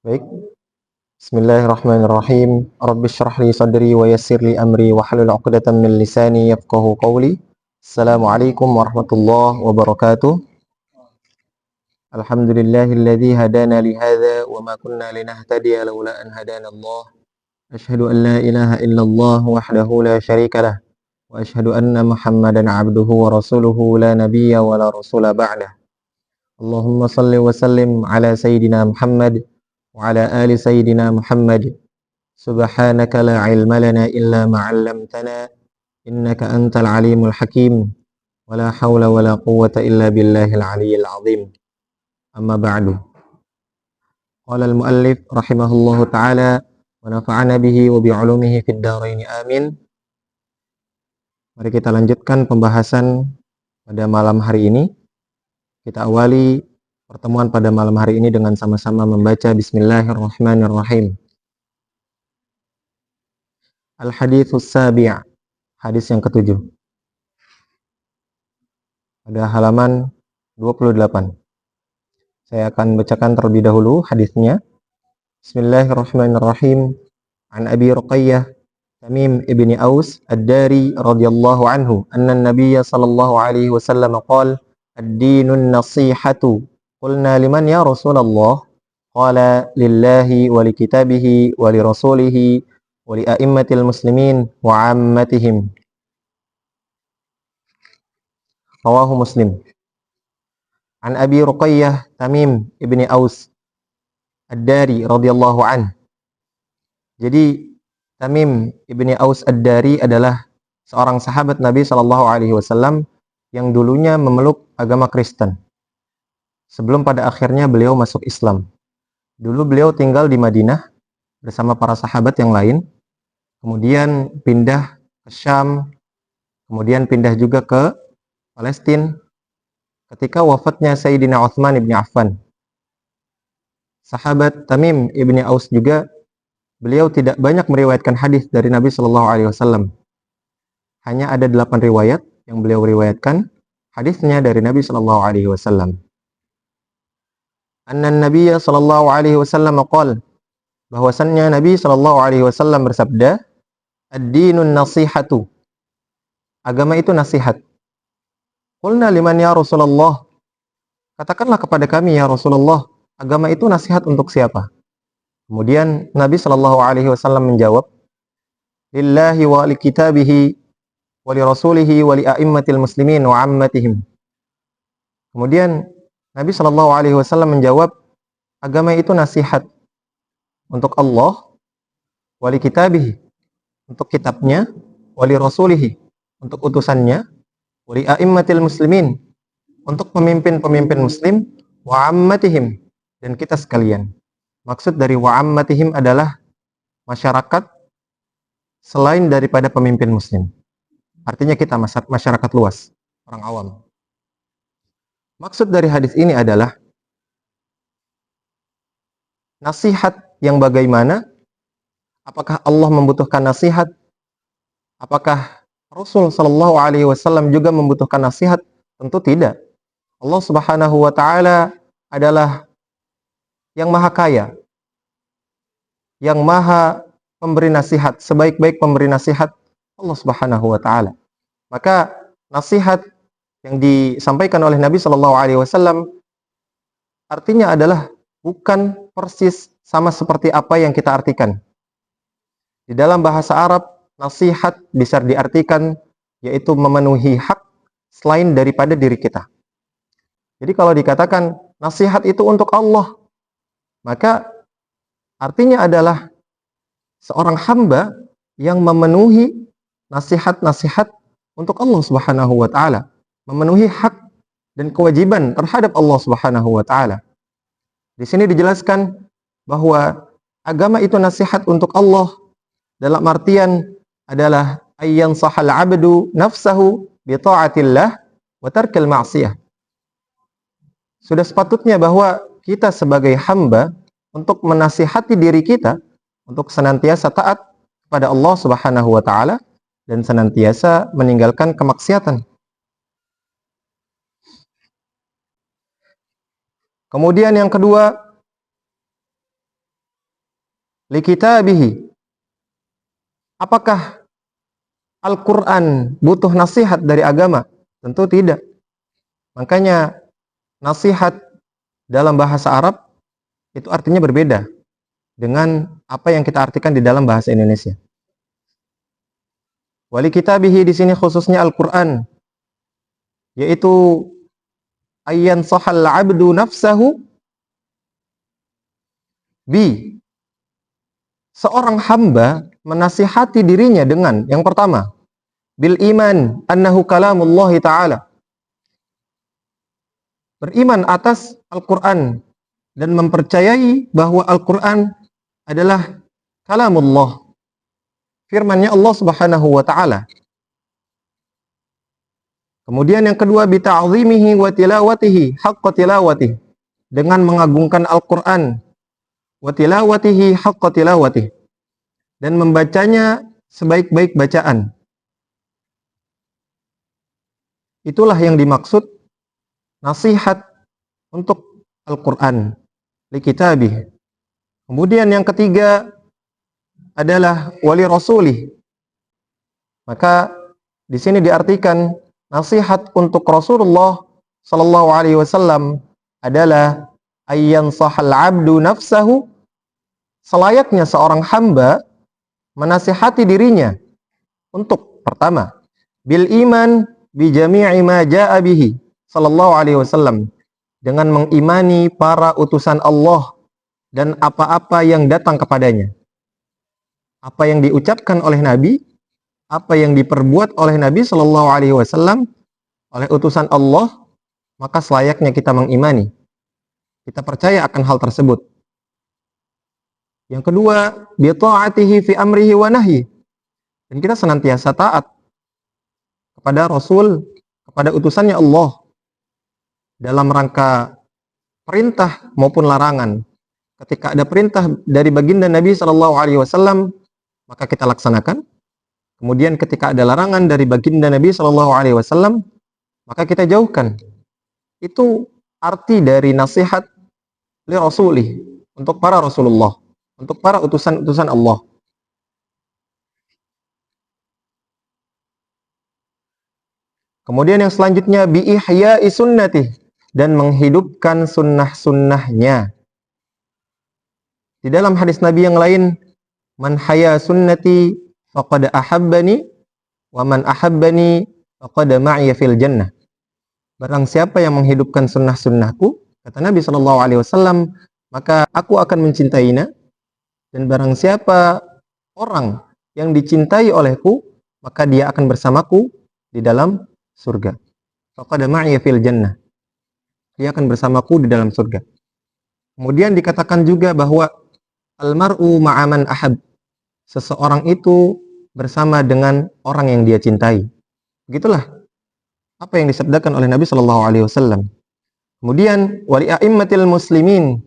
Baik, Bismillahirrahmanirrahim. Rabbi syrah li sadri wa yassir li amri wa hlul 'uqdatam min lisani yafqahu qawli. Assalamualaikum warahmatullahi wabarakatuh. Alhamdulillahilladzi hadana li hadza wa ma kunna linahtadiya laula an hadana Allah. Asyhadu an la ilaha illallah wahdahu la syarika lah wa asyhadu anna Muhammadan 'abduhu wa rasuluhu la nabiyya wa la rasula ba'dah. Allahumma salli wa sallim ala sayyidina Muhammad wa ala ali sayyidina Muhammad. Subhanaka la ilma lana illa ma 'allamtana innaka antal alimul hakim wa la haula wa la quwwata illa billahil aliyyil azim. Amma ba'du. Qala al-muallif rahimahullahu taala wa nafa'ana bihi wa bi 'ulumihi fid dharain amin. Mari kita lanjutkan pembahasan pada malam hari ini. Kita awali pertemuan pada malam hari ini dengan sama-sama membaca Bismillahirrahmanirrahim. Al-haditsus sabi', hadis yang ketujuh. Pada halaman 28. Saya akan bacakan terlebih dahulu hadisnya. Bismillahirrahmanirrahim. An Abi Ruqayyah Tamim ibni Aus ad-Dari radhiyallahu anhu anna an-nabiyya sallallahu alaihi wasallam qala ad-dinun nasihatu. Qulna liman ya Rasulullah? Qala lillahi wa li kitabihi wa li rasulihi wa li a'immatil muslimin wa 'ammatihim. Rawahu Muslim. An Abi Ruqayyah Tamim ibni Aus ad-Dari radhiyallahu anhu. Jadi Tamim ibni Aus ad-Dari adalah seorang sahabat Nabi sallallahu alaihi wasallam yang dulunya memeluk agama Kristen. Sebelum pada akhirnya beliau masuk Islam. Dulu beliau tinggal di Madinah bersama para sahabat yang lain. Kemudian pindah ke Syam. Kemudian pindah juga ke Palestina ketika wafatnya Sayyidina Utsman ibn Affan. Sahabat Tamim ibni Aus juga, beliau tidak banyak meriwayatkan hadis dari Nabi Shallallahu Alaihi Wasallam. Hanya ada 8 riwayat yang beliau riwayatkan hadisnya dari Nabi Shallallahu Alaihi Wasallam. Anna Nabiyya Shallallahu Alaihi Wasallam qala, bahwasannya Nabi Shallallahu Alaihi Wasallam bersabda, ad-dinun nasihatu. Agama itu nasihat. Qulna liman ya Rasulullah? Katakanlah kepada kami ya Rasulullah, agama itu nasihat untuk siapa? Kemudian Nabi Shallallahu Alaihi Wasallam menjawab, lillahi wa li kitabihi wa li rasulihi wa li a'immatil muslimin wa 'ammatihim. Kemudian Nabi Shallallahu Alaihi Wasallam menjawab, agama itu nasihat untuk Allah, wa li kitabihi, untuk kitabnya, wa li rasulihi, untuk utusannya, wa li a'immatil muslimin, untuk pemimpin-pemimpin muslim, wa 'ammatihim, dan kita sekalian. Maksud dari wa 'ammatihim adalah masyarakat selain daripada pemimpin muslim. Artinya kita masyarakat luas, orang awam. Maksud dari hadis ini adalah nasihat yang bagaimana? Apakah Allah membutuhkan nasihat? Apakah Rasul Shallallahu Alaihi Wasallam juga membutuhkan nasihat? Tentu tidak. Allah Subhanahu Wa Taala adalah yang maha kaya, yang maha pemberi nasihat, sebaik-baik pemberi nasihat Allah Subhanahu Wa Taala. Maka nasihat yang disampaikan oleh Nabi Shallallahu Alaihi Wasallam artinya adalah bukan persis sama seperti apa yang kita artikan. Di dalam bahasa Arab, nasihat bisa diartikan yaitu memenuhi hak selain daripada diri kita. Jadi kalau dikatakan nasihat itu untuk Allah, maka artinya adalah seorang hamba yang memenuhi nasihat-nasihat untuk Allah Subhanahu Wa Taala, memenuhi hak dan kewajiban terhadap Allah Subhanahu Wa Taala. Di sini dijelaskan bahwa agama itu nasihat untuk Allah dalam artian adalah ayyan sahal abdu nafsahu bi ta'atillah wa tarkil ma'siyah. Sudah sepatutnya bahwa kita sebagai hamba untuk menasihati diri kita untuk senantiasa taat kepada Allah Subhanahu Wa Taala dan senantiasa meninggalkan kemaksiatan. Kemudian yang kedua, li kitabihi. Apakah Al-Quran butuh nasihat dari agama? Tentu tidak. Makanya nasihat dalam bahasa Arab itu artinya berbeda dengan apa yang kita artikan di dalam bahasa Indonesia. Wali kitabihi di sini khususnya Al-Quran, yaitu ayyan sahal abdu nafsahu bi. Seorang hamba menasihati dirinya dengan yang pertama, bil iman annahu kalamullahi ta'ala. Beriman atas Al-Quran dan mempercayai bahwa Al-Quran adalah kalamullah, firman-Nya Allah Subhanahu wa taala. Kemudian yang kedua, bi ta'zimihi wa tilawatihi haqqa tilawatihi, dengan mengagungkan Al-Quran, wa tilawatihi haqqa tilawatihi, dan membacanya sebaik-baik bacaan. Itulah yang dimaksud nasihat untuk Al-Quran, li kitabih. Kemudian yang ketiga adalah wali rasulih. Maka di sini diartikan nasihat untuk Rasulullah sallallahu alaihi wasallam adalah ayyan sahal abdu nafsahu, selayaknya seorang hamba menasihati dirinya untuk pertama, bil iman bi jami'i ma jaa bihi sallallahu alaihi wasallam, dengan mengimani para utusan Allah dan apa-apa yang datang kepadanya. Apa yang diucapkan oleh Nabi, apa yang diperbuat oleh Nabi sallallahu alaihi wasallam oleh utusan Allah, maka selayaknya kita mengimani. Kita percaya akan hal tersebut. Yang kedua, bi ta'atihi fi amrihi wa nahyi. Dan kita senantiasa taat kepada Rasul, kepada utusannya Allah dalam rangka perintah maupun larangan. Ketika ada perintah dari baginda Nabi sallallahu alaihi wasallam, maka kita laksanakan. Kemudian ketika ada larangan dari baginda Nabi sallallahu alaihi wasallam, maka kita jauhkan. Itu arti dari nasihat li rasulih, untuk para Rasulullah, untuk para utusan-utusan Allah. Kemudian yang selanjutnya, bi ihya'i sunnatih, dan menghidupkan sunnah-sunnahnya. Di dalam hadis Nabi yang lain, man haya sunnati faqad ahabbani wa man ahabbani faqad ma'iya fil jannah. Barang siapa yang menghidupkan sunnah-sunnahku, kata Nabi SAW, maka aku akan mencintainya, dan barang siapa orang yang dicintai olehku, maka dia akan bersamaku di dalam surga. Faqad ma'iya fil jannah. Dia akan bersamaku di dalam surga. Kemudian dikatakan juga bahwa almar'u ma'aman ahab. Seseorang itu bersama dengan orang yang dia cintai. Begitulah apa yang disabdakan oleh Nabi sallallahu alaihi wasallam. Kemudian wali a'immatil muslimin.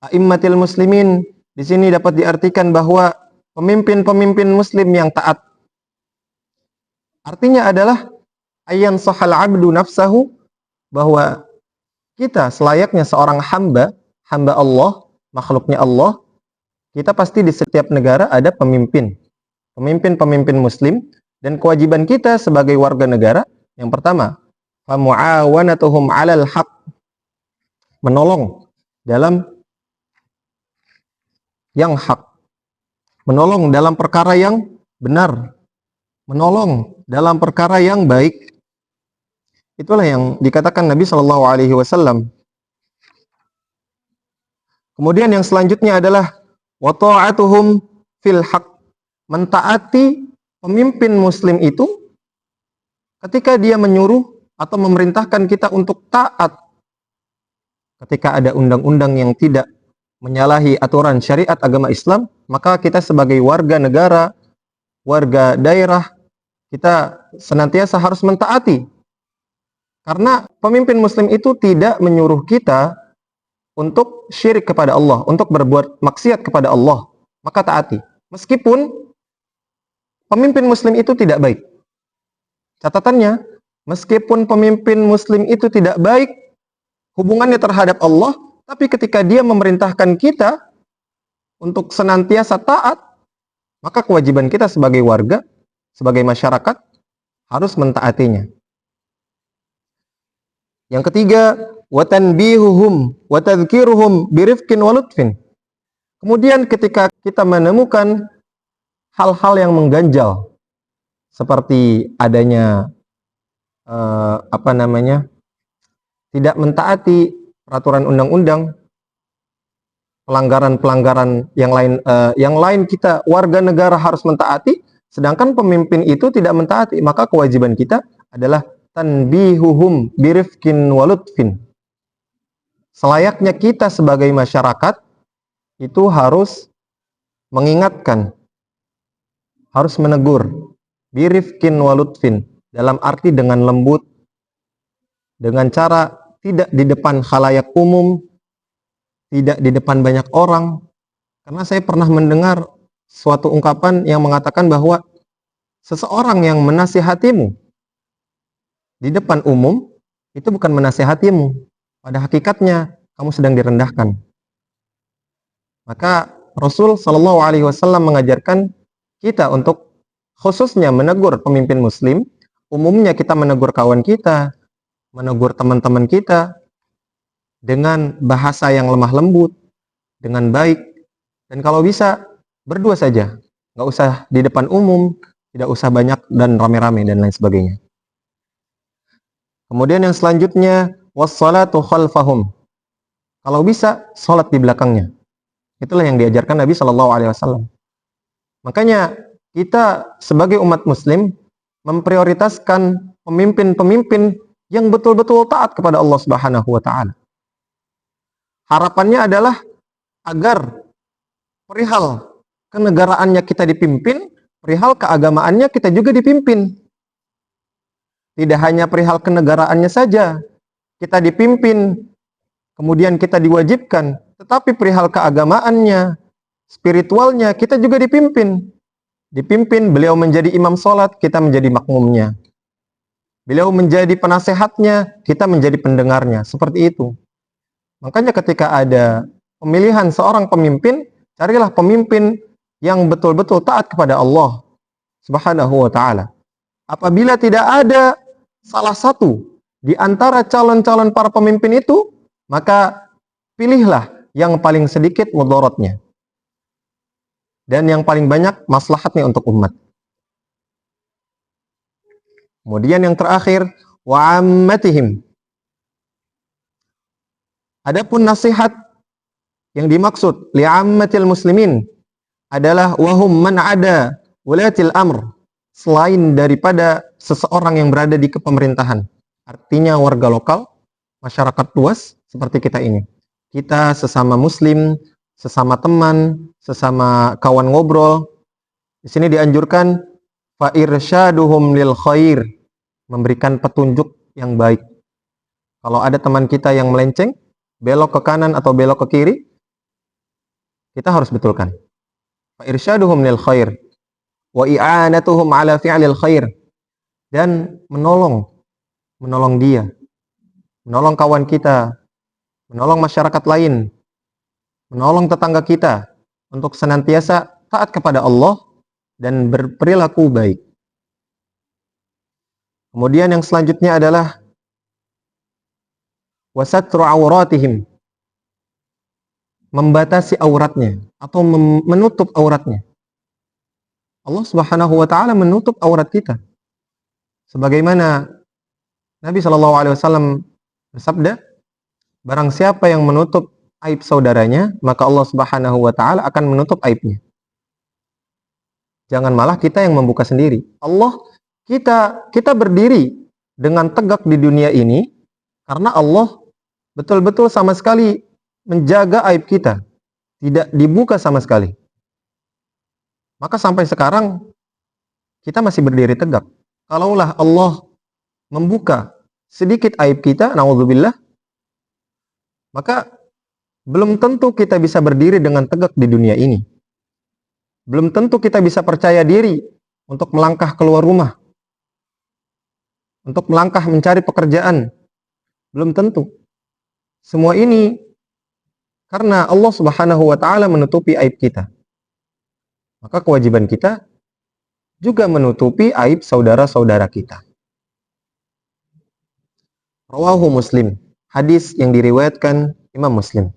A'immatil muslimin di sini dapat diartikan bahwa pemimpin-pemimpin muslim yang taat. Artinya adalah ayyan sahal abdu nafsahu, bahwa kita selayaknya seorang hamba Allah, makhluknya Allah. Kita pasti di setiap negara ada pemimpin muslim, dan kewajiban kita sebagai warga negara yang pertama, fa muawanatuhum 'alal haq, menolong dalam yang hak, menolong dalam perkara yang benar, menolong dalam perkara yang baik. Itulah yang dikatakan Nabi sallallahu alaihi wasallam. Kemudian yang selanjutnya adalah wa ta'atuhum fil haq, mentaati pemimpin muslim itu ketika dia menyuruh atau memerintahkan kita untuk taat. Ketika ada undang-undang yang tidak menyalahi aturan syariat agama Islam, maka kita sebagai warga negara, warga daerah, kita senantiasa harus mentaati. Karena pemimpin muslim itu tidak menyuruh kita untuk syirik kepada Allah, untuk berbuat maksiat kepada Allah, maka taati. Meskipun pemimpin muslim itu tidak baik. Catatannya, meskipun pemimpin muslim itu tidak baik hubungannya terhadap Allah, tapi ketika dia memerintahkan kita untuk senantiasa taat, maka kewajiban kita sebagai warga, sebagai masyarakat, harus mentaatinya. Yang ketiga, watanbihuhum watadhkiruhum birifkin walutfin. Kemudian ketika kita menemukan hal-hal yang mengganjal, seperti adanya tidak mentaati peraturan undang-undang, pelanggaran-pelanggaran yang lain kita warga negara harus mentaati, sedangkan pemimpin itu tidak mentaati, maka kewajiban kita adalah tanbihuhum birifkin walutfin. Selayaknya kita sebagai masyarakat itu harus mengingatkan, harus menegur, birifkin walutfin, dalam arti dengan lembut, dengan cara tidak di depan khalayak umum, tidak di depan banyak orang. Karena saya pernah mendengar suatu ungkapan yang mengatakan bahwa seseorang yang menasihatimu di depan umum itu bukan menasihatimu, pada hakikatnya kamu sedang direndahkan. Maka Rasul Shallallahu Alaihi Wasallam mengajarkan kita untuk khususnya menegur pemimpin Muslim. Umumnya kita menegur kawan kita, menegur teman-teman kita dengan bahasa yang lemah lembut, dengan baik, dan kalau bisa berdua saja, nggak usah di depan umum, tidak usah banyak dan rame-rame dan lain sebagainya. Kemudian yang selanjutnya, wassalatu khalfahum. Kalau bisa, sholat di belakangnya. Itulah yang diajarkan Nabi Shallallahu Alaihi Wasallam. Makanya kita sebagai umat Muslim memprioritaskan pemimpin-pemimpin yang betul-betul taat kepada Allah Subhanahu wa taala. Harapannya adalah agar perihal kenegaraannya kita dipimpin, perihal keagamaannya kita juga dipimpin. Tidak hanya perihal kenegaraannya saja kita dipimpin, kemudian kita diwajibkan, tetapi perihal keagamaannya, spiritualnya kita juga dipimpin. Dipimpin, beliau menjadi imam sholat, kita menjadi makmumnya. Beliau menjadi penasehatnya, kita menjadi pendengarnya. Seperti itu. Makanya ketika ada pemilihan seorang pemimpin, carilah pemimpin yang betul-betul taat kepada Allah Subhanahu wa ta'ala. Apabila tidak ada salah satu di antara calon-calon para pemimpin itu, maka pilihlah yang paling sedikit mudaratnya dan yang paling banyak maslahatnya untuk umat. Kemudian yang terakhir, wa'ammatihim. Adapun nasihat yang dimaksud li'ammatil muslimin adalah wahum man ada wulatil amr, selain daripada seseorang yang berada di kepemerintahan. Artinya warga lokal, masyarakat luas seperti kita ini. Kita sesama muslim, sesama teman, sesama kawan ngobrol. Di sini dianjurkan fa irsyaduhum lil khair, memberikan petunjuk yang baik. Kalau ada teman kita yang melenceng, belok ke kanan atau belok ke kiri, kita harus betulkan. Fa irsyaduhum lil khair wa i'anatuhum ala fi'lil khair, dan menolong dia, menolong kawan kita, menolong masyarakat lain, menolong tetangga kita untuk senantiasa taat kepada Allah dan berperilaku baik. Kemudian yang selanjutnya adalah wasatru auratihim, membatasi auratnya atau menutup auratnya. Allah Subhanahu wa taala menutup aurat kita. Sebagaimana Nabi Shallallahu alaihi wasallam bersabda, barang siapa yang menutup aib saudaranya, maka Allah Subhanahu wa taala akan menutup aibnya. Jangan malah kita yang membuka sendiri. Kita berdiri dengan tegak di dunia ini karena Allah betul-betul sama sekali menjaga aib kita, tidak dibuka sama sekali. Maka sampai sekarang kita masih berdiri tegak. Kalaulah Allah membuka sedikit aib kita, naudzubillah, maka belum tentu kita bisa berdiri dengan tegak di dunia ini. Belum tentu kita bisa percaya diri untuk melangkah keluar rumah, untuk melangkah mencari pekerjaan. Belum tentu. Semua ini Karena Allah Subhanahu wa taala menutupi aib kita. Maka kewajiban kita juga menutupi aib saudara-saudara kita. Rawahu Muslim, hadis yang diriwayatkan Imam Muslim.